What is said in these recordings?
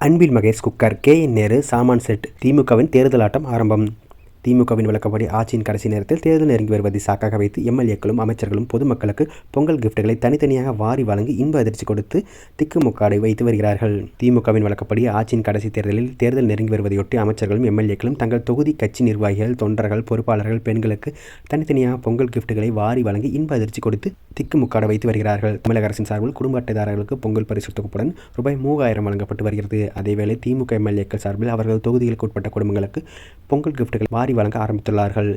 Anbil Mahesh cooker, K.N.. Nehru சாமான் set. திமுகவின் தேர்தல் ஆட்டம் ஆரம்பம். திமுகவின் விளக்கப்படி ஆட்சியின் கடைசி நேரத்தில் தேர்தல் நெருங்கி வருவதை சாக்காக வைத்து எம்.எல்.ஏக்களும் அமைச்சர்களும் பொதுமக்களுக்கு பொங்கல் கிப்டுகளை தனித்தனியாக வாரி வழங்கி இன்ப அதிர்ச்சி கொடுத்து திக்குமுக்காடை வைத்து வருகிறார்கள். திமுகவின் விளக்கப்படி ஆட்சியின் கடைசி தேர்தலில் தேர்தல் நெருங்கி வருவதையொட்டி அமைச்சர்களும் எம்.எல்.ஏக்களும் தங்கள் தொகுதி கட்சி நிர்வாகிகள், தொண்டர்கள், பொறுப்பாளர்கள், பெண்களுக்கு தனித்தனியாக பொங்கல் கிப்டுகளை வாரி வழங்கி இன்ப அதிர்ச்சி கொடுத்து திக்குமுக்காட வைத்து வருகிறார்கள். தமிழக அரசின் சார்பில் குடும்ப அட்டைதாரர்களுக்கு பொங்கல் பரிசு தொகுப்புடன் ரூபாய் 3000 வழங்கப்பட்டு வருகிறது. அதேவேளை திமுக எம்.எல்.ஏக்கள் சார்பில் அவர்கள் தொகுதிகளுக்கு உட்பட்ட குடும்பங்களுக்கு பொங்கல் கிப்டுகள் வாரி வழங்க ஆரம்பித்துள்ளார்கள்.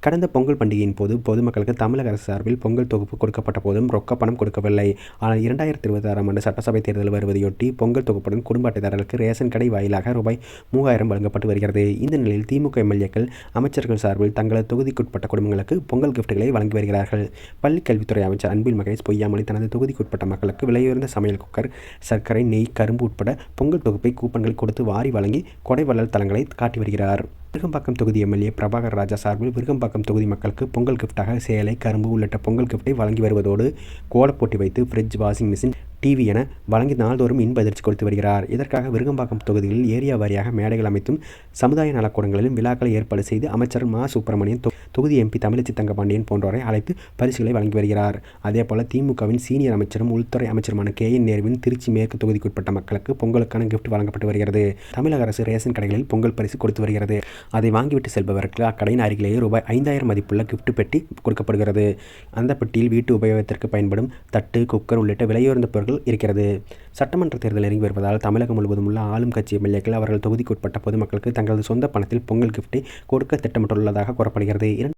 கடந்த பொங்கல் பண்டிகையின் போது பொதுமக்களுக்கு தமிழக அரசு சார்பில் பொங்கல் தொகுப்பு கொடுக்கப்பட்ட போதும் ரொக்க பணம் கொடுக்கவில்லை. ஆனால் 2026ஆம் ஆண்டு சட்டசபை தேர்தல் வருவதையொட்டி பொங்கல் தொகுப்புடன் குடும்ப அட்டைதாரர்களுக்கு ரேஷன் கடை வாயிலாக ரூபாய் 3000 வழங்கப்பட்டு வருகிறது. இந்த நிலையில் திமுக எம்.எல்.ஏக்கள் அமைச்சர்கள் சார்பில் தங்களது தொகுதிக்குட்பட்ட குடும்பங்களுக்கு பொங்கல் கிப்டுகளை வழங்கி வருகிறார்கள். பள்ளிக்கல்வித்துறை அமைச்சர் அன்பில் மகேஷ் பொய்யாமொழி தனது தொகுதிக்குட்பட்ட மக்களுக்கு விலையுயர்ந்த சமையல் குக்கர், சர்க்கரை, நெய், கரும்பு உட்பட பொங்கல் தொகுப்பை கூப்பன்கள் கொடுத்து வாரி வழங்கி கொடைவள்ளல் தலங்களை காட்டி வருகிறார். விருகம்பாக்கம் தொகுதி எம்.எல்.ஏ. பிரபாகர் ராஜா சார்பில் விருகம்பாக்கம் தொகுதி மக்களுக்கு பொங்கல் கிப்டாக சேலை, கரும்பு உள்ளிட்ட பொங்கல் கிப்டை வழங்கி வருவதோடு கோலப்போட்டி வைத்து ஃப்ரிட்ஜ், வாஷிங் மிஷின், டிவி என வழங்கி நாள்தோறும் இன்ப அதிர்ச்சி கொடுத்து வருகிறார். இதற்காக விருகம்பாக்கம் தொகுதியில் ஏரியா வாரியாக மேடைகள் அமைத்தும் சமுதாய நலக்கூடங்களிலும் விழாக்களை ஏற்பாடு செய்து அமைச்சர் மா. சுப்பிரமணியன், தொகுதி எம்பி தமிழச்சி தங்கபாண்டியன் போன்றோரை அழைத்து பரிசுகளை வழங்கி வருகிறார். அதேபோல திமுகவின் சீனியர் அமைச்சரும் உள்துறை அமைச்சருமான கே.என். நேருவின் திருச்சி மேற்கு தொகுதிக்குட்பட்ட மக்களுக்கு பொங்கலுக்கான கிப்ட் வழங்கப்பட்டு வருகிறது. தமிழக அரசு ரேஷன் கடைகளில் பொங்கல் பரிசு கொடுத்து வருகிறது. அதை வாங்கிவிட்டு செல்பவர்களுக்கு அக்கடையின் அருகிலேயே ரூபாய் 5000 மதிப்புள்ள கிப்ட் பெட்டி கொடுக்கப்படுகிறது. அந்த பெட்டியில் வீட்டு உபயோகத்திற்கு பயன்படும் தட்டு, குக்கர் உள்ளிட்ட விலையுயர்ந்த பொருட்கள் இருக்கிறது. சட்டமன்ற தேர்தல் நெருங்கி வருவதால் தமிழகம் முழுவதும் உள்ள ஆளும் கட்சி எம்.எல்.ஏக்கள் அவர்கள் தொகுதிக்குட்பட்ட பொதுமக்களுக்கு தங்களது சொந்த பணத்தில் பொங்கல் கிப்டை கொடுக்க திட்டமிட்டுள்ளதாக கூறப்படுகிறது.